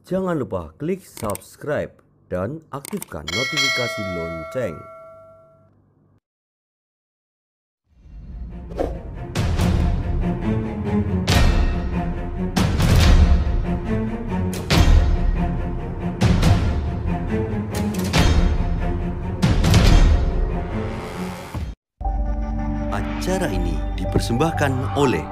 Jangan lupa klik subscribe dan aktifkan notifikasi lonceng. Acara ini dipersembahkan oleh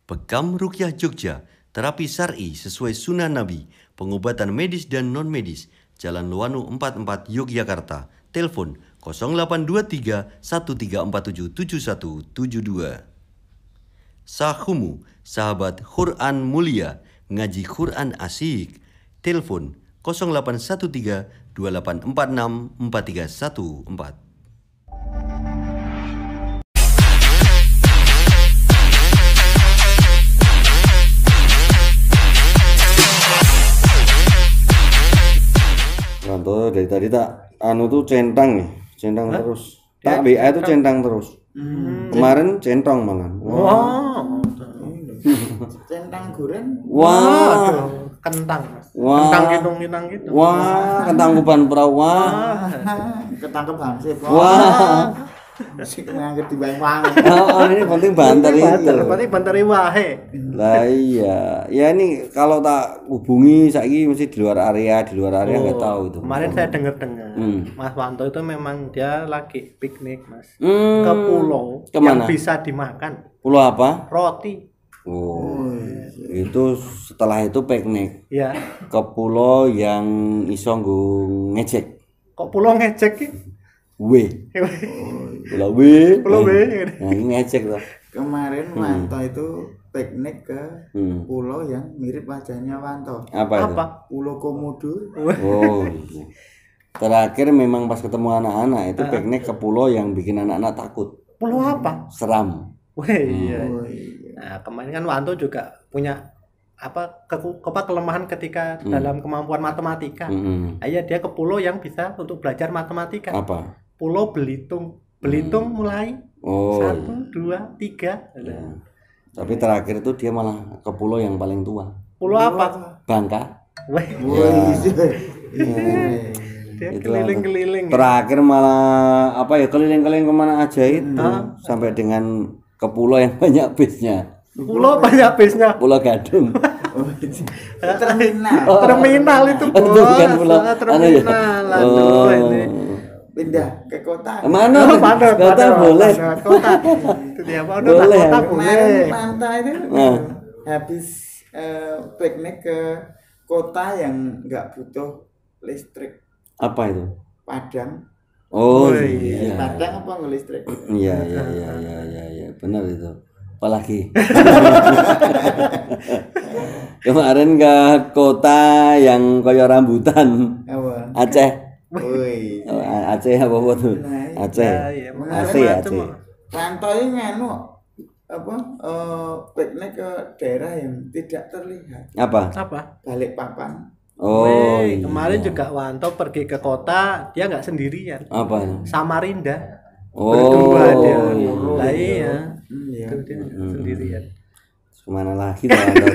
Pekam Rukyah Jogja, terapi syar'i sesuai sunnah Nabi, pengobatan medis dan non-medis, Jalan Luwanu 44 Yogyakarta. Telepon 0823 1347 7172. Sahumu, sahabat Quran mulia, ngaji Quran asik. Telepon 0813 2846 4314. Ranto dari tadi tak tuh centang nih, centang terus. Tak WA itu centang terus. Kemarin centong malah. Wow. Centang goreng. Wah. Kentang. Wah. Kentang hitung-hitung gitu. Wah, kentang kuban perawa. Ketangkep hansip. Wah. Sing ngangkat di Banyuwangi. Oh, ini penting banter itu. Berarti banteri wae. Lah iya. Ya ini kalau tak hubungi saiki mesti di luar area nggak tahu itu. Kemarin saya dengar-dengar Mas Wanto itu memang dia lagi piknik, Mas. Hmm. Ke pulau Kemana? yang bisa dimakan. Pulau apa? Roti. Oh. Itu setelah itu piknik Ya. ke pulau yang iso nggo ngejek. Kok pulau ngejek ki? W. Pulau W. Pulau W. Nah, ini ngecek tuh. Kemarin Wanto itu piknik ke Hmm. pulau yang mirip wajahnya Wanto. Apa itu? Apa? Pulau Komodo. Oh. Iya. Terakhir memang pas ketemu anak-anak itu piknik ke pulau yang bikin anak-anak takut. Pulau apa? Seram. Wah, iya. Oh iya. Nah, kemarin kan Wanto juga punya kelemahan ketika dalam kemampuan matematika. Ayah dia ke pulau yang bisa untuk belajar matematika. Apa? Pulau Belitung. Belitung mulai Oh. 1, 2, 3. Iya. Tapi terakhir itu dia malah ke pulau yang paling tua. Pulau apa? Bangka. Wah, dia Itu keliling-keliling. Terakhir malah apa ya keliling-keliling kemana aja itu sampai dengan ke pulau yang banyak bisnya. Pulau banyak bisnya. Pulau Gadung. Terminal. Terminal itu Itu bukan pulau. terminal. Aduh, ini. Pindah ke kota. Mana? Kota boleh. Kota. Itu dia apa? Boleh. Kota Kemarin boleh. pantai itu Nah. habis piknik ke kota yang nggak butuh listrik. Apa itu? Padang. Oh iya. iya. Padang apa nggak listrik? Iya, benar itu. Apalagi kemarin ke kota yang koyo rambutan. Apa? Aceh. Woi. Aceh apa tuh? Aceh. Iya, Aceh. Wanto ini nganu apa piknik ke daerah yang tidak terlihat. Apa? Apa? Balikpapan. Oh, Weh, iya. kemarin juga Wanto pergi ke kota, dia nggak sendirian. Apa itu? Samarinda. Oh, Berdua dia. iya. Lah iya. Iya. Itu dia sendirian. Kemana lagi tuh Ranto?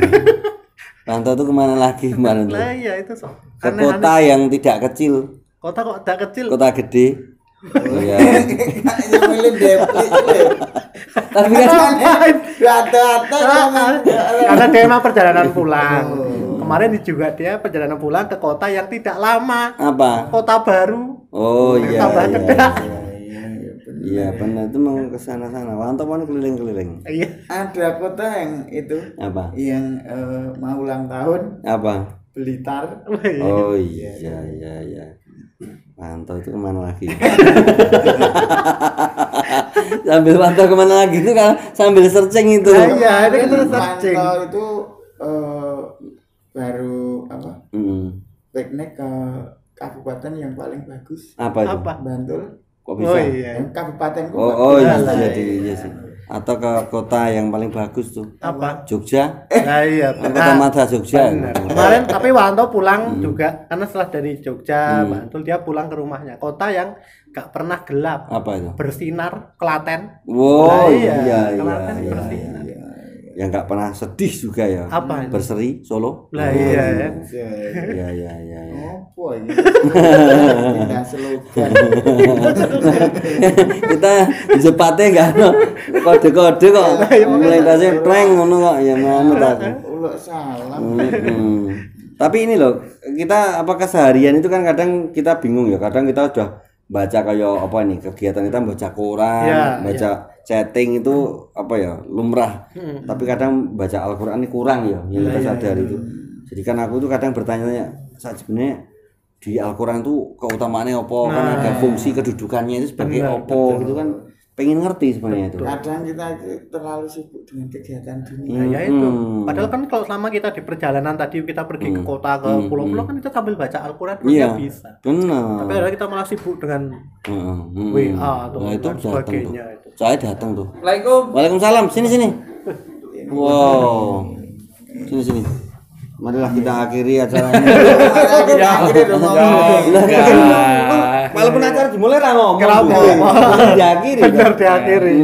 Ranto tuh kemana lagi kemarin tuh? Lah iya itu so. Ke kota yang tidak kecil, Kota kok tak kecil. kota gede. Oh iya. Yang milih Depli. Tapi kan Rata-rata Karena dia emang perjalanan pulang. Kemarin juga dia perjalanan pulang ke kota yang tidak lama. apa? Kota baru. Oh iya. Tambah Iya, cedak. iya benar itu mau ke sana-sana. Wanto kan keliling-keliling. Iya. ada kota yang itu Apa? yang mau ulang tahun Apa? Blitar. Oh iya. Wanto itu kemana lagi? Sambil Wanto kemana lagi itu kan sambil searching itu. Iya, itu kita searching. Wanto itu baru apa? Piknik ke kabupaten yang paling bagus. Apa itu? Apa? Bantul. Kok bisa? Oh iya. Yang kabupatenku. Oh iya, Iya, jadi iya sih. Atau ke kota yang paling bagus tuh. Apa? Jogja. Nah iya. Kota Mata Jogja. Benar. Kemarin tapi Wanto pulang juga karena setelah dari Jogja, Bantul dia pulang ke rumahnya. Kota yang gak pernah gelap, Apa itu? bersinar, Klaten. Wow, Nah, iya. Klaten bersinar. yang nggak pernah sedih juga ya. Apa ini? Berseri Solo. Lah iya ya. Ya. Apa ini? Kita slogan. Kita jepatnya nggak ada kode-kode kok. Melintasi prank ngono kok ya ngono ta. Uluk salam. Tapi ini loh, kita apakah seharian itu kan kadang kita bingung ya. Kadang kita udah baca kayak apa nih kegiatan kita baca koran, baca chatting itu apa ya lumrah. Tapi kadang baca Al-Qur'an ini kurang ya, yang kita sadari itu. Jadi kan aku tuh kadang bertanya saat sebenarnya di Al-Qur'an tuh keutamaannya apa, kan ada fungsi kedudukannya itu sebagai apa gitu kan. Pengen ngerti sebenarnya itu. Kadang kita terlalu sibuk dengan kegiatan dunia. Nah, ya itu. Padahal kan kalau selama kita di perjalanan tadi kita pergi ke kota ke pulau-pulau kan kita sambil baca Al-Qur'an Iya, bisa. benar. Tapi kadang kita malah sibuk dengan WA atau Nah, itu dan datang tuh. sebagainya itu. Saya datang tuh. Assalamualaikum. Waalaikumsalam. Sini. Wow. Sini. Marilah kita akhiri acaranya. Walaupun acara dimulai ra ngomong. Diakhiri. Benar diakhiri.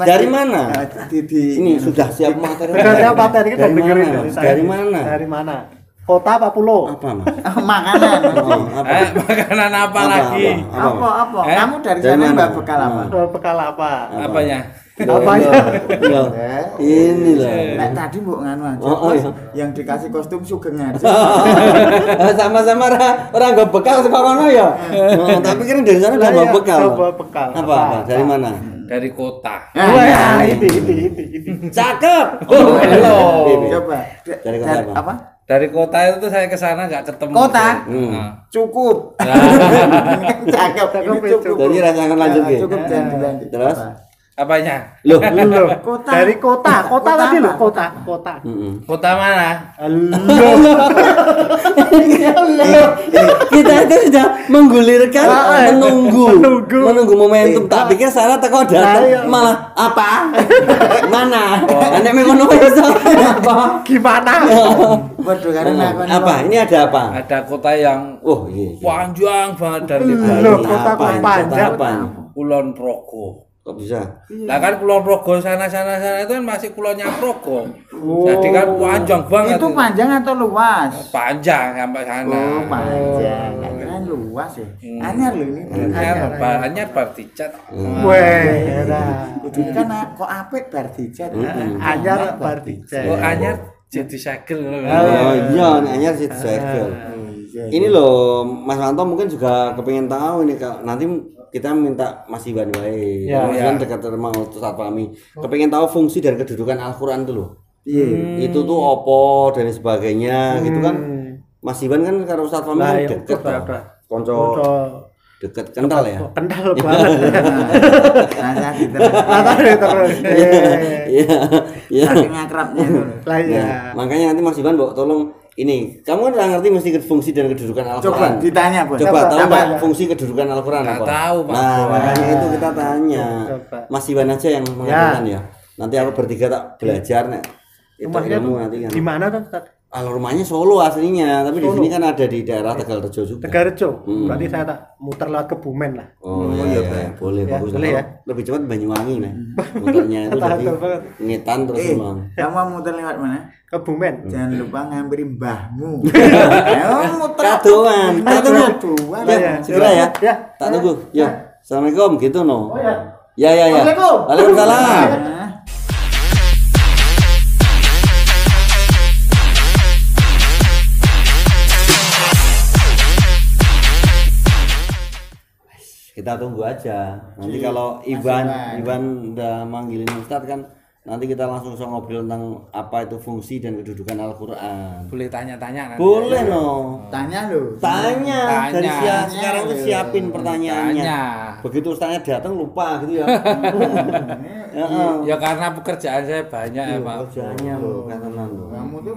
Dari mana? Ini sudah siap materi. Sudah siap materi kita dengerin dari saya. Dari mana? Dari mana? Kota apa pulau? Apa, Mas? Makanan. Apa? Makanan apa lagi? Apa? Kamu dari sana mbak bekal apa? Bekal apa? Apanya? Loh, ini loh. Nek tadi mbok nganu aja. Iya. Yang dikasih kostum sugeng aja. Sama-sama orang gak bekal saka kono ya. Tapi kan dari sana udah bawa bekal. Bawa bekal. Apa? Dari mana? Dari kota. Wah, ini. Cakep. Coba. Dari kota apa? Dari kota itu tuh saya ke sana nggak ketemu. Kota? Cukup. Cakep. Ini cukup. Jadi rasakan lanjut ya. Cukup jangan dilanjut. Terus? Apanya? Loh. Kota. Dari kota tadi loh, kota. Kota mana? Kita itu sudah menggulirkan, menunggu momentum. Tak pikir Sarah teko datang malah apa? Mana? Nek ngono iso apa? Gimana? Waduh karena Apa? Ini ada apa? Ada kota yang Iya. panjang banget dari Loh, kota panjang. Kulon Progo. Kok bisa? Lah kan Kulon Progo sana itu kan masih kulonnya Progo. Jadi kan panjang banget. itu panjang atau luas? Panjang sampai sana. Oh, panjang. Kira luas ya. Anyar loh ini. Anyar bar dicat. Weh, Kudu kan kok apik bar dicat. anyar bar dicat. Oh, anyar jadi segel. Oh iya, anyar sih segel. Ini loh, Mas Manto mungkin juga kepengen tahu ini nanti kita minta Mas Iwan wae. Mas Iwan dekat rumah Ustaz Fahmi. Kepengen tahu fungsi dan kedudukan Al-Qur'an itu loh. Itu tuh opo dan sebagainya gitu kan. Mas Iwan kan karo Ustaz Fahmi deket toh. Konco deket kental ya. Kental banget. Rasa terus. Iya. Saking akrabnya itu. Lah iya. Makanya nanti Mas Iwan bawa tolong ini, kamu udah ngerti mesti fungsi dan kedudukan Al-Qur'an? Coba ditanya, Bos. Coba tahu Coba. nggak fungsi kedudukan Al-Qur'an apa? Tahu, Pak. Nah, makanya itu kita tanya. Coba. Mas Iwan aja yang mengatakan ya. Nanti aku bertiga tak belajar nek. Itu Rumahnya ilmu tuh nanti kan. di mana tuh, Ustaz? Kalau rumahnya Solo aslinya, tapi di sini kan ada di daerah Tegalrejo juga. Tegalrejo. Berarti saya tak muter lewat Kebumen lah. Oh iya, boleh Ya, bagus. boleh ya. Lebih cepat Banyuwangi nih. Muternya itu jadi ngetan terus pulang. Kamu mau muter lewat mana? Kebumen. Jangan lupa ngambil mbahmu. Ayo muter. Kadoan. Tak tunggu. Kadoan. Ya, segera ya. Ya. Tak tunggu. Ya. Assalamualaikum gitu no. Oh ya. Ya. Assalamualaikum. Waalaikumsalam. Nah, Kita tunggu aja. Nanti kalau Iwan udah manggilin Ustadz kan, nanti kita langsung ngobrol tentang apa itu fungsi dan kedudukan Al-Qur'an. Boleh tanya-tanya nanti. Boleh no. tanya lo. Tanya. Dari Tanya. sekarang tuh siapin pertanyaannya. Tanya. Begitu Ustadznya datang lupa gitu ya. Ya karena pekerjaan saya banyak ya, Pak. Kerjaannya lo, tenan lo. Kamu tuh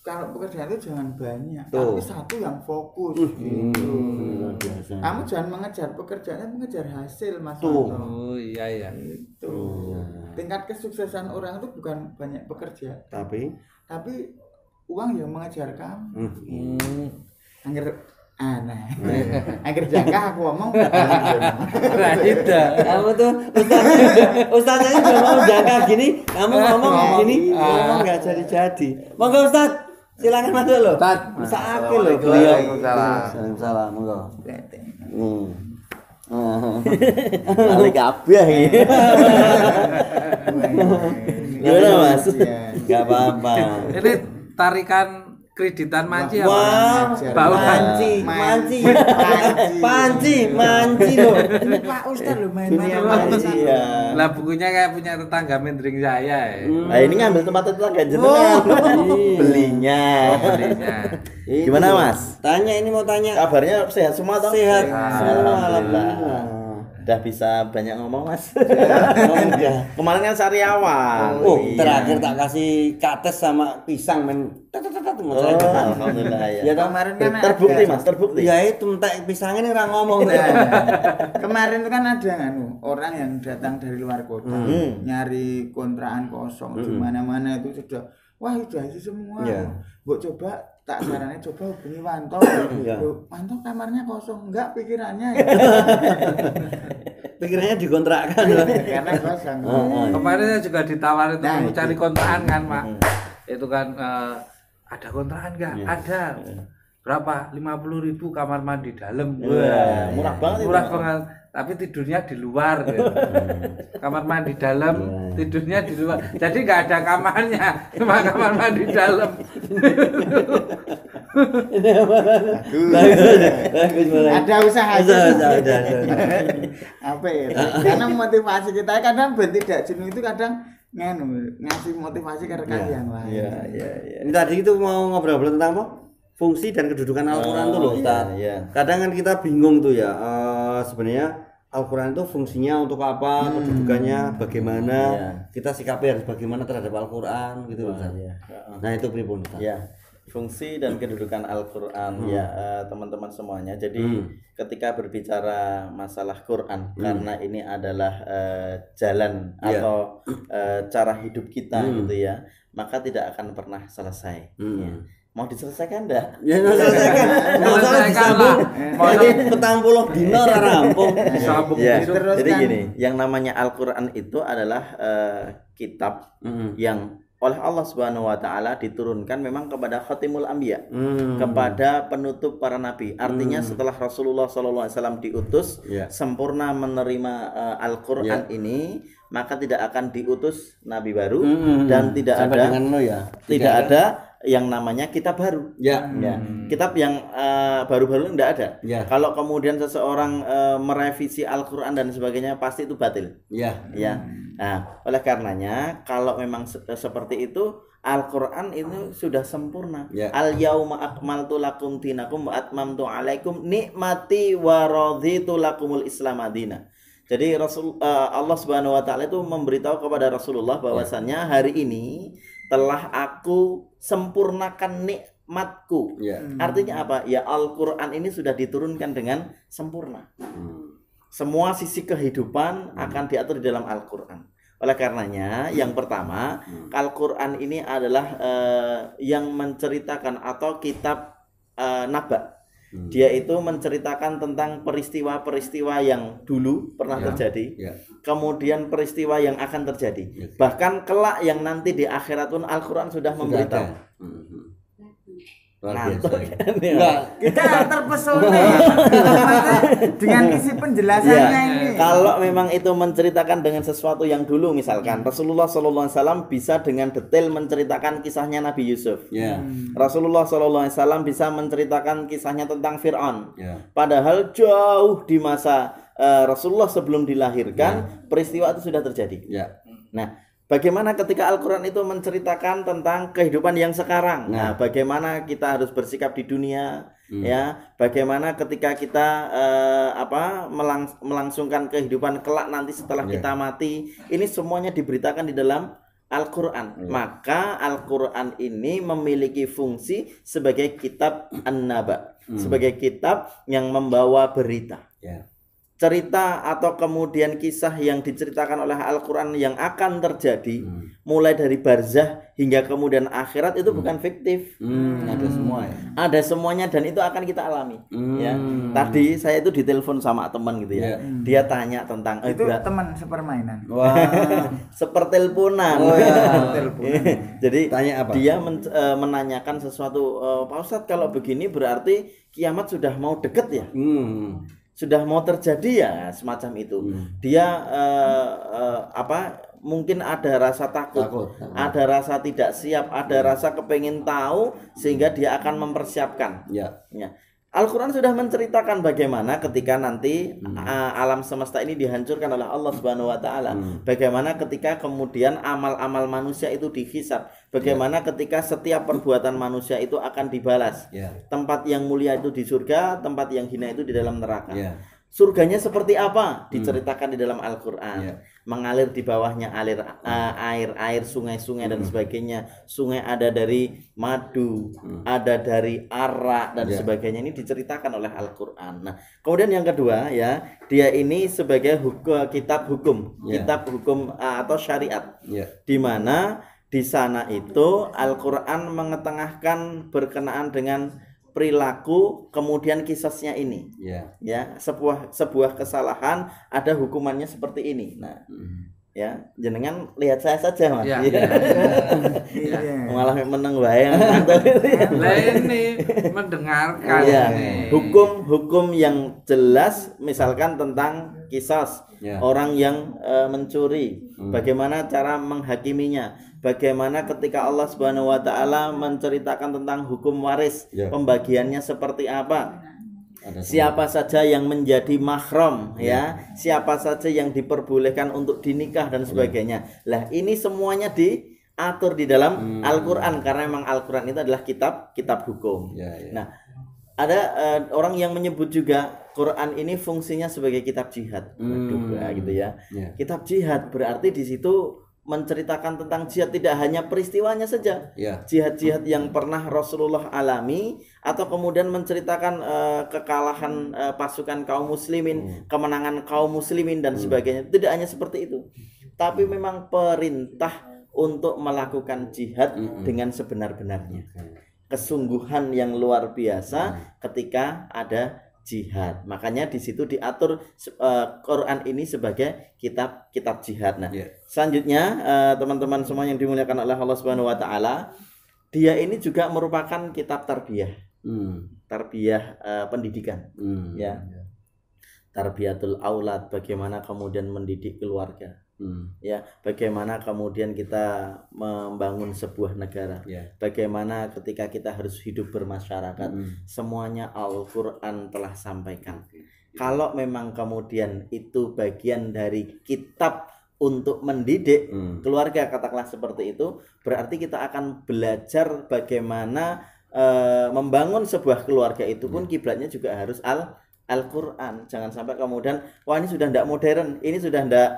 kalau pekerjaan itu jangan banyak, Tuh. tapi satu yang fokus. Luar biasa. Kamu jangan mengejar pekerjaannya, mengejar hasil, Mas. Tuh. Wanto. Oh iya. Tuh. Tingkat kesuksesan orang itu bukan banyak bekerja, Tapi tapi uang yang mengejar kamu. Hmm. Angger Aneh. Akhir jangka aku ngomong kamu tuh ustaznya udah mau jangka gini, kamu ngomong gini, ngomong nggak jadi. Monggo Ustaz, silakan masuk loh. Ustaz, sakit loh beliau. Waalaikumsalam. Monggo. Kali kabeh iki. Gimana Mas? Enggak apa-apa. Ini tarikan kreditan manci apa? Wah, Bau manci loh. Ini Pak Ustaz lho main Dunia manci ya. Lah bukunya kayak punya tetangga mendring saya ya. Nah, ini ngambil tempat tetangga jenengan. Belinya. Gimana Mas? Tanya ini mau tanya. Kabarnya sehat semua toh? Sehat semua alhamdulillah. Udah bisa banyak ngomong Mas. Enggak. Kemarin kan Sariawan. Oh, terakhir tak kasih kates sama pisang men. Alhamdulillah ya. Ya kemarin kan Terbukti Mas, terbukti. Ya itu entek pisangnya nih ngomong. Kemarin itu kan ada orang yang datang dari luar kota nyari kontrakan kosong di mana-mana itu sudah wah itu aja semua. Mbok coba tak sarannya coba hubungi Wanto. Wanto kamarnya kosong enggak pikirannya. Pikirannya dikontrakkan. Karena kosong. Kemarin saya juga ditawarin untuk cari kontrakan kan, Pak. Itu kan ada kontrakan enggak? Ada. Berapa? 50.000 kamar mandi dalam. Wah, murah banget. Murah banget. Tapi tidurnya di luar gitu. Kamar mandi dalam, tidurnya di luar. Jadi nggak ada kamarnya, cuma kamar mandi dalam. Ada usaha. Apa ya? Karena motivasi kita kadang tidak jenuh itu kadang ngasih motivasi ke rekan yang lain. Iya. Ini tadi itu mau ngobrol-ngobrol tentang apa? Fungsi dan kedudukan Al-Quran tuh loh Ustaz. Kadang kan kita bingung tuh ya, sebenarnya Al-Quran itu fungsinya untuk apa, kedudukannya bagaimana, kita sikapi harus bagaimana terhadap Al-Quran gitu loh Ustaz. Nah itu pripun Ustaz. Ya, fungsi dan kedudukan Al-Quran ya teman-teman semuanya. Jadi ketika berbicara masalah Quran, karena ini adalah jalan atau cara hidup kita gitu ya, maka tidak akan pernah selesai. Mau diselesaikan enggak? Ya selesaikan. Disambung. Petang puluh dino rampung. Ya, jadi gini, yang namanya Al-Quran itu adalah kitab yang oleh Allah Subhanahu wa taala diturunkan memang kepada khatimul anbiya, kepada penutup para nabi. Artinya setelah Rasulullah SAW diutus sempurna menerima Al-Qur'an ini, maka tidak akan diutus nabi baru dan tidak ada yang namanya kitab baru. Kitab yang baru-baru tidak ada. Kalau kemudian seseorang merevisi Al-Qur'an dan sebagainya pasti itu batil. Nah, oleh karenanya kalau memang seperti itu, Al-Qur'an itu sudah sempurna. Al-yauma akmaltu lakum dinakum wa atmamtu alaikum nikmati wa raditu lakumul Islam madina. Jadi Allah Subhanahu wa taala itu memberitahu kepada Rasulullah bahwasannya hari ini telah aku sempurnakan nikmatku. Artinya apa? Ya Al-Qur'an ini sudah diturunkan dengan sempurna. Semua sisi kehidupan akan diatur di dalam Al-Qur'an. Oleh karenanya, yang pertama, Al-Qur'an ini adalah yang menceritakan atau kitab naba. Dia itu menceritakan tentang peristiwa-peristiwa yang dulu pernah terjadi, kemudian peristiwa yang akan terjadi, bahkan kelak yang nanti di akhirat pun Al-Qur'an sudah memberitahu. Ngantuk kan ya. Kita terpesona dengan isi penjelasannya ini. Kalau memang itu menceritakan dengan sesuatu yang dulu, misalkan Rasulullah SAW bisa dengan detail menceritakan kisahnya Nabi Yusuf. Rasulullah SAW bisa menceritakan kisahnya tentang Fir'aun. Padahal jauh di masa Rasulullah sebelum dilahirkan peristiwa itu sudah terjadi. Nah, bagaimana ketika Al-Quran itu menceritakan tentang kehidupan yang sekarang? Nah, bagaimana kita harus bersikap di dunia, ya? Bagaimana ketika kita melangsungkan kehidupan kelak nanti setelah kita mati? Ini semuanya diberitakan di dalam Al-Quran. Maka Al-Quran ini memiliki fungsi sebagai kitab an-naba, sebagai kitab yang membawa berita. cerita atau kemudian kisah yang diceritakan oleh Al-Quran yang akan terjadi mulai dari barzah hingga kemudian akhirat itu bukan fiktif. Ada semua ya. Ada semuanya dan itu akan kita alami. Ya. Tadi saya itu ditelepon sama teman gitu ya. Dia tanya tentang itu teman sepermainan. Wah, sepertelponan. Oh, ya. Jadi tanya apa? dia menanyakan sesuatu, Pak Ustadz kalau begini berarti kiamat sudah mau deket ya? Sudah mau terjadi ya, semacam itu. Dia mungkin ada rasa takut. Ada rasa tidak siap, ada rasa kepengen tahu sehingga dia akan mempersiapkan. Ya. Al-Quran sudah menceritakan bagaimana ketika nanti alam semesta ini dihancurkan oleh Allah Subhanahu wa Ta'ala. Bagaimana ketika kemudian amal-amal manusia itu dihisab. Bagaimana ketika setiap perbuatan manusia itu akan dibalas. Tempat yang mulia itu di surga, tempat yang hina itu di dalam neraka. Surganya seperti apa? Diceritakan di dalam Al-Quran. Mengalir di bawahnya air, sungai-sungai dan sebagainya. Sungai ada dari madu, ada dari arak dan sebagainya. Ini diceritakan oleh Al-Quran. Nah, kemudian yang kedua ya, dia ini sebagai kitab hukum, kitab hukum atau syariat. Di mana di sana itu Al-Quran mengetengahkan berkenaan dengan perilaku kemudian kisahnya ini. Ya, sebuah kesalahan ada hukumannya seperti ini. Nah, ya, jenengan lihat saya saja, Mas. Malah meneng wae. Lah ini mendengarkan. Hukum yang jelas misalkan tentang kisah orang yang mencuri, bagaimana cara menghakiminya. Bagaimana ketika Allah Subhanahu wa Ta'ala menceritakan tentang hukum waris, pembagiannya seperti apa? Siapa saja yang menjadi mahram, siapa saja yang diperbolehkan untuk dinikah dan sebagainya. Lah ini semuanya diatur di dalam Al-Quran karena memang Al-Quran itu adalah kitab hukum. Nah, ada orang yang menyebut juga Quran ini fungsinya sebagai kitab jihad, gitu ya. Kitab jihad berarti di situ menceritakan tentang jihad tidak hanya peristiwanya saja, jihad-jihad yang pernah Rasulullah alami, atau kemudian menceritakan kekalahan pasukan kaum muslimin, kemenangan kaum muslimin dan sebagainya. Tidak hanya seperti itu, tapi memang perintah untuk melakukan jihad dengan sebenar-benarnya, kesungguhan yang luar biasa ketika ada jihad. Makanya di situ diatur Quran ini sebagai kitab jihad. Nah, selanjutnya teman-teman semua yang dimuliakan oleh Allah Subhanahu wa Ta'ala, dia ini juga merupakan kitab tarbiyah. Tarbiyah pendidikan. Tarbiyatul aulad, bagaimana kemudian mendidik keluarga. Bagaimana kemudian kita membangun sebuah negara, bagaimana ketika kita harus hidup bermasyarakat, semuanya Al-Quran telah sampaikan. Kalau memang kemudian itu bagian dari kitab untuk mendidik keluarga, katakanlah seperti itu, berarti kita akan belajar bagaimana membangun sebuah keluarga itu pun kiblatnya juga harus Al-Quran. Jangan sampai kemudian wah ini sudah tidak modern, ini sudah tidak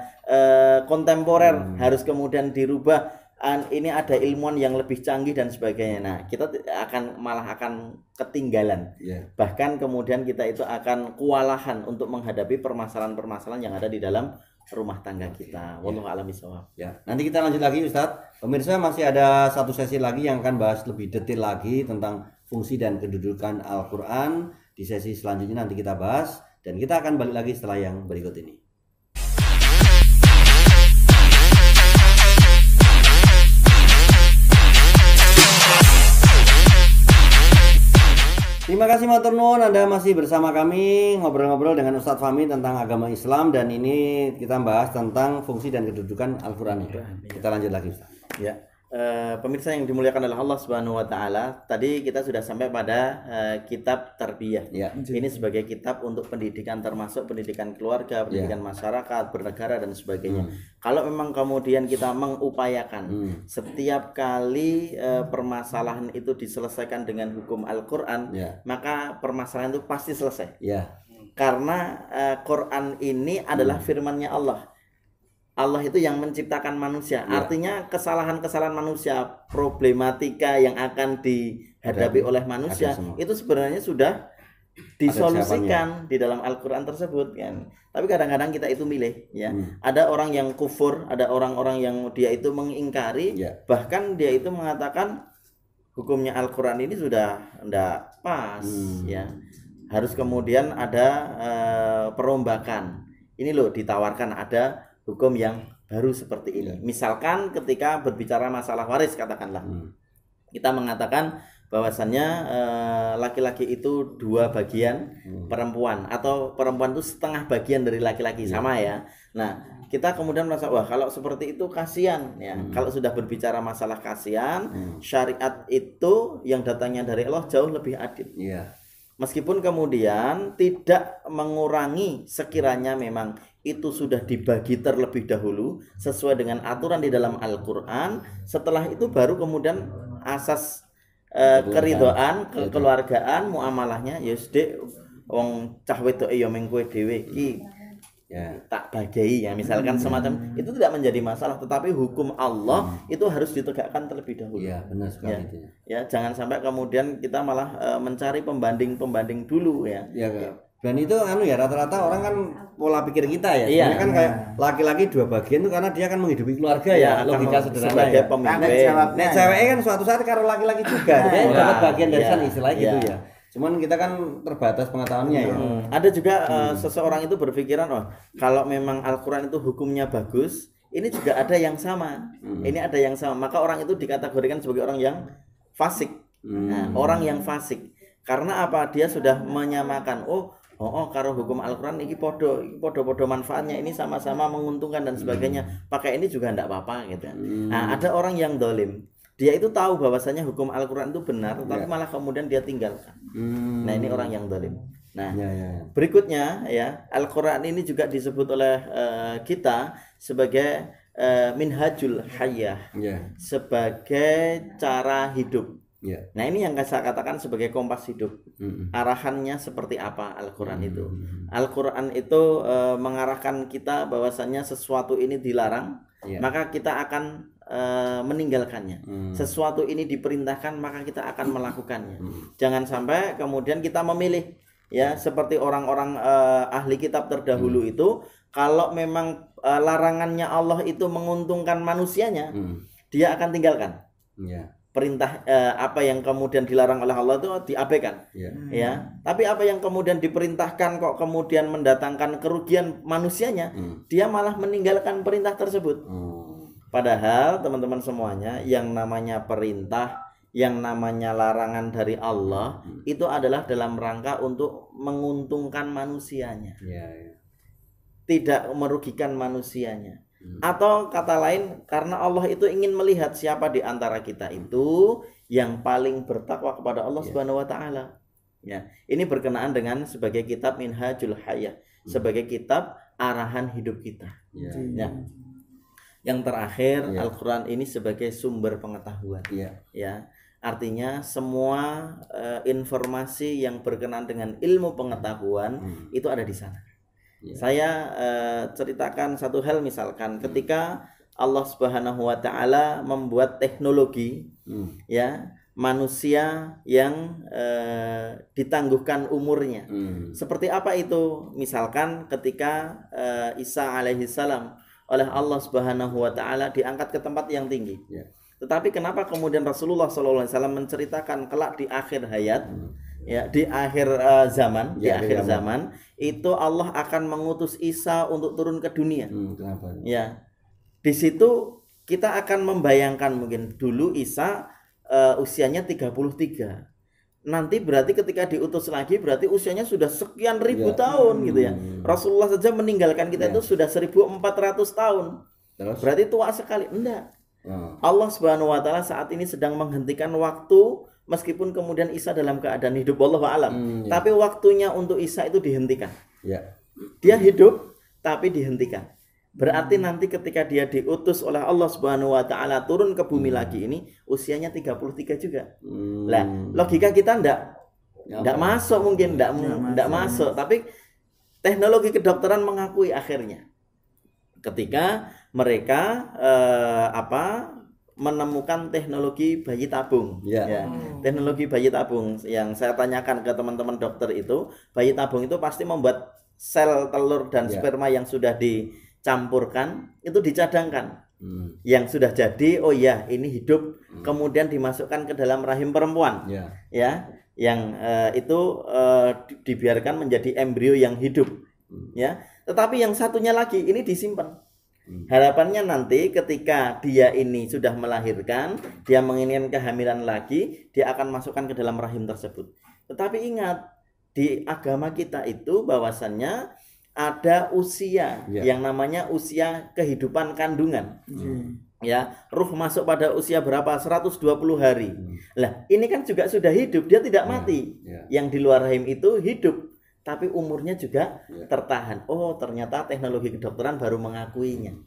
kontemporer, harus kemudian dirubah, ini ada ilmuwan yang lebih canggih dan sebagainya. Nah, kita malah akan ketinggalan. Bahkan kemudian kita itu akan kewalahan untuk menghadapi permasalahan-permasalahan yang ada di dalam rumah tangga kita. Wallahu a'lam bishawab. Nanti kita lanjut lagi, Ustadz. Pemirsa, masih ada satu sesi lagi yang akan bahas lebih detail lagi tentang fungsi dan kedudukan Al-Quran. Di sesi selanjutnya nanti kita bahas, dan kita akan balik lagi setelah yang berikut ini. Terima kasih matur nuwun, Anda masih bersama kami ngobrol-ngobrol dengan Ustadz Fahmi tentang agama Islam, dan ini kita bahas tentang fungsi dan kedudukan Al-Quran. Kita lanjut lagi, Ustadz. Pemirsa yang dimuliakan oleh Allah Subhanahu wa Ta'ala, tadi kita sudah sampai pada kitab tarbiyah. Ini sebagai kitab untuk pendidikan, termasuk pendidikan keluarga, pendidikan masyarakat, bernegara dan sebagainya. Kalau memang kemudian kita mengupayakan setiap kali permasalahan itu diselesaikan dengan hukum Al-Quran, maka permasalahan itu pasti selesai. Karena Quran ini adalah firman-Nya Allah. Allah itu yang menciptakan manusia. Artinya kesalahan-kesalahan manusia, problematika yang akan dihadapi oleh manusia itu sebenarnya sudah disolusikan di dalam Al-Qur'an tersebut kan. Tapi kadang-kadang kita itu milih ya. Ada orang yang kufur, ada orang-orang yang dia itu mengingkari, bahkan dia itu mengatakan hukumnya Al-Qur'an ini sudah enggak pas ya. Harus kemudian ada perombakan. Ini loh ditawarkan ada hukum yang baru seperti ini. Misalkan ketika berbicara masalah waris katakanlah. Kita mengatakan bahwasannya laki-laki itu 2 bagian perempuan atau perempuan itu setengah bagian dari laki-laki sama ya. Nah, kita kemudian merasa wah kalau seperti itu kasihan ya. Kalau sudah berbicara masalah kasihan, syariat itu yang datangnya dari Allah jauh lebih adil. Meskipun kemudian tidak mengurangi sekiranya memang itu sudah dibagi terlebih dahulu sesuai dengan aturan di dalam Al-Qur'an, setelah itu baru kemudian asas keridhaan, kekeluargaan, muamalahnya ya sedek wong cah wedoke ya meng kowe dhewe iki tak bagai ya misalkan semacam itu tidak menjadi masalah, tetapi hukum Allah itu harus ditegakkan terlebih dahulu. Benar sekali itu. Ya, jangan sampai kemudian kita malah mencari pembanding dulu ya. Dan itu rata-rata orang kan pola pikir kita ya. Sebenarnya kan kayak laki-laki 2 bagian itu karena dia akan menghidupi keluarga logika sederhana sebagai pemimpin. Nek ceweknya kan suatu saat karo laki-laki juga. Dia dapat bagian dari sana istilahnya gitu ya. Cuman kita kan terbatas pengetahuannya ya. Ada juga seseorang itu berpikiran kalau memang Al-Qur'an itu hukumnya bagus, ini juga ada yang sama. Ini ada yang sama. Maka orang itu dikategorikan sebagai orang yang fasik. Nah, orang yang fasik. Karena apa? Dia sudah menyamakan karo hukum Al-Qur'an ini podo manfaatnya, ini sama-sama menguntungkan dan sebagainya. Pakai ini juga enggak apa-apa gitu. Nah, ada orang yang dolim. Dia itu tahu bahwasanya hukum Al-Qur'an itu benar, tapi malah kemudian dia tinggalkan. Nah, ini orang yang dolim. Nah, berikutnya ya, Al-Qur'an ini juga disebut oleh kita sebagai minhajul hayyah, sebagai cara hidup. Nah, ini yang saya katakan sebagai kompas hidup. Arahannya seperti apa Al-Qur'an itu? Al-Qur'an itu mengarahkan kita bahwasannya sesuatu ini dilarang, maka kita akan meninggalkannya. Sesuatu ini diperintahkan, maka kita akan melakukannya. Jangan sampai kemudian kita memilih ya, seperti orang-orang ahli kitab terdahulu itu, kalau memang larangannya Allah itu menguntungkan manusianya, dia akan tinggalkan. Perintah apa yang kemudian dilarang oleh Allah itu diabaikan. Ya. Tapi apa yang kemudian diperintahkan kok kemudian mendatangkan kerugian manusianya, dia malah meninggalkan perintah tersebut. Padahal teman-teman semuanya, yang namanya perintah, yang namanya larangan dari Allah itu adalah dalam rangka untuk menguntungkan manusianya. Tidak merugikan manusianya. Atau kata lain, karena Allah itu ingin melihat siapa di antara kita itu yang paling bertakwa kepada Allah Subhanahu wa taala. Ya, ini berkenaan dengan sebagai kitab Minhajul Hayyah, sebagai kitab arahan hidup kita. Ya. Yang terakhir, Al-Qur'an ini sebagai sumber pengetahuan. Ya. Artinya semua informasi yang berkenaan dengan ilmu pengetahuan itu ada di sana. Saya ceritakan satu hal, misalkan ketika Allah Subhanahu wa taala membuat teknologi ya, manusia yang ditangguhkan umurnya. Seperti apa itu? Misalkan ketika Isa alaihi salam oleh Allah Subhanahu wa taala diangkat ke tempat yang tinggi. Tetapi kenapa kemudian Rasulullah SAW menceritakan kelak di akhir hayat, ya, di akhir zaman, di akhir zaman itu Allah akan mengutus Isa untuk turun ke dunia. Kenapa? Ya. Di situ kita akan membayangkan mungkin dulu Isa usianya 33. Nanti berarti ketika diutus lagi berarti usianya sudah sekian ribu tahun gitu ya. Rasulullah saja meninggalkan kita itu sudah 1400 tahun. Terus? Berarti tua sekali. Enggak. Allah Subhanahu wa taala saat ini sedang menghentikan waktu, meskipun kemudian Isa dalam keadaan hidup, wallahu alam. Tapi waktunya untuk Isa itu dihentikan. Dia hidup tapi dihentikan. Berarti nanti ketika dia diutus oleh Allah Subhanahu wa taala turun ke bumi lagi ini usianya 33 juga. Lah, logika kita enggak masuk mungkin, enggak masuk, tapi teknologi kedokteran mengakui akhirnya. Ketika mereka menemukan teknologi bayi tabung. Ya. Teknologi bayi tabung yang saya tanyakan ke teman-teman dokter itu, bayi tabung itu pasti membuat sel telur dan sperma yang sudah dicampurkan itu dicadangkan. Yang sudah jadi, oh ya ini hidup, kemudian dimasukkan ke dalam rahim perempuan. Ya. Yang itu dibiarkan menjadi embrio yang hidup. Ya. Tetapi yang satunya lagi ini disimpan. Harapannya nanti ketika dia ini sudah melahirkan, dia menginginkan kehamilan lagi, dia akan masukkan ke dalam rahim tersebut. Tetapi ingat, di agama kita itu bahwasannya ada usia yang namanya usia kehidupan kandungan. Ya, ruh masuk pada usia berapa? 120 hari. Lah, ini kan juga sudah hidup, dia tidak mati. Yang di luar rahim itu hidup, tapi umurnya juga tertahan. Oh, ternyata teknologi kedokteran baru mengakuinya.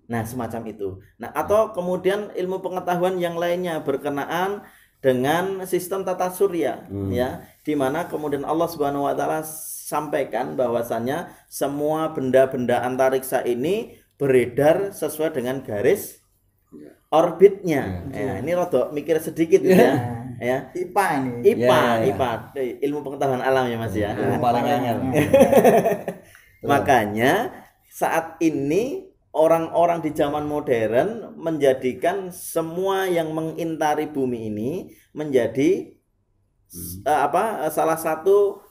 Nah, semacam itu. Nah, atau kemudian ilmu pengetahuan yang lainnya berkenaan dengan sistem tata surya, ya, di mana kemudian Allah Subhanahu wa taala sampaikan bahwasannya semua benda-benda antariksa ini beredar sesuai dengan garis orbitnya. Ini rodok mikir sedikit ya. Ya, IPA ini. IPA, ilmu pengetahuan alam ya Mas ya. Paling angel. Makanya saat ini orang-orang di zaman modern menjadikan semua yang mengintari bumi ini menjadi salah satu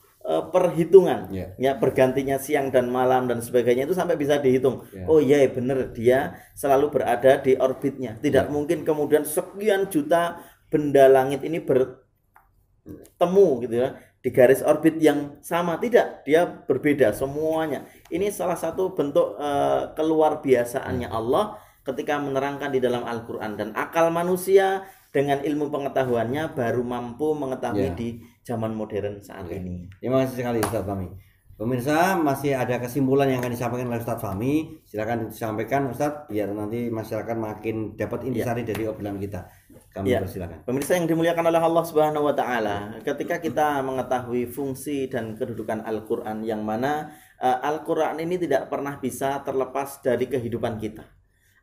perhitungan. Ya, bergantinya siang dan malam dan sebagainya itu sampai bisa dihitung. Oh iya benar, dia selalu berada di orbitnya. Tidak mungkin kemudian sekian juta benda langit ini bertemu gitu ya di garis orbit yang sama. Tidak, dia berbeda semuanya. Ini salah satu bentuk keluar biasaannya Allah ketika menerangkan di dalam Al-Quran. Dan akal manusia dengan ilmu pengetahuannya baru mampu mengetahui di zaman modern saat ini. Terima kasih sekali Ustaz Fahmi. Pemirsa, masih ada kesimpulan yang akan disampaikan oleh Ustaz Fahmi. Silakan disampaikan Ustaz, biar nanti masyarakat makin dapat intisari dari obrolan kita. Kami persilakan. Pemirsa yang dimuliakan oleh Allah Subhanahu wa taala, ketika kita mengetahui fungsi dan kedudukan Al-Qur'an, yang mana Al-Qur'an ini tidak pernah bisa terlepas dari kehidupan kita.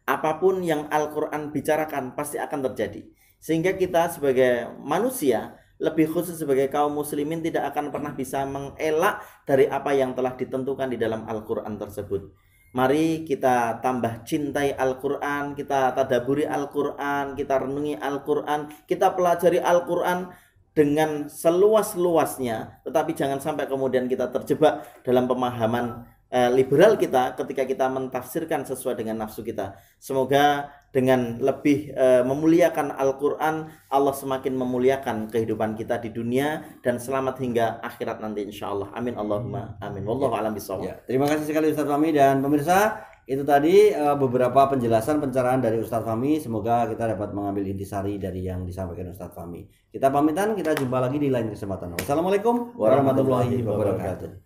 Apapun yang Al-Qur'an bicarakan pasti akan terjadi. Sehingga kita sebagai manusia, lebih khusus sebagai kaum muslimin, tidak akan pernah bisa mengelak dari apa yang telah ditentukan di dalam Al-Qur'an tersebut. Mari kita tambah cintai Al-Quran, kita tadaburi Al-Quran, kita renungi Al-Quran, kita pelajari Al-Quran dengan seluas-luasnya. Tetapi jangan sampai kemudian kita terjebak dalam pemahaman liberal kita ketika kita mentafsirkan sesuai dengan nafsu kita. Semoga dengan lebih memuliakan Al-Quran, Allah semakin memuliakan kehidupan kita di dunia dan selamat hingga akhirat nanti insyaallah. Amin Allahumma amin. Wallahu a'lam bishawab. Terima kasih sekali Ustaz Fahmi. Dan pemirsa, itu tadi beberapa penjelasan pencerahan dari Ustaz Fahmi. Semoga kita dapat mengambil intisari dari yang disampaikan Ustaz Fahmi. Kita pamitan, kita jumpa lagi di lain kesempatan. Wassalamualaikum warahmatullahi wabarakatuh.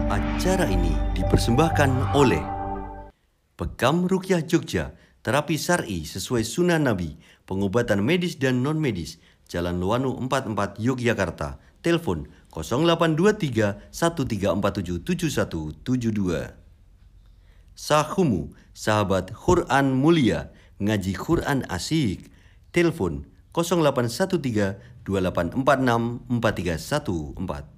Acara ini dipersembahkan oleh Pekam Ruqyah Jogja, terapi syar'i sesuai sunnah Nabi, pengobatan medis dan non-medis, Jalan Luwanu 44 Yogyakarta. Telepon 0823 1347 7172. Sahumu, sahabat Quran mulia, ngaji Quran asik. Telepon 0813 2846 4314.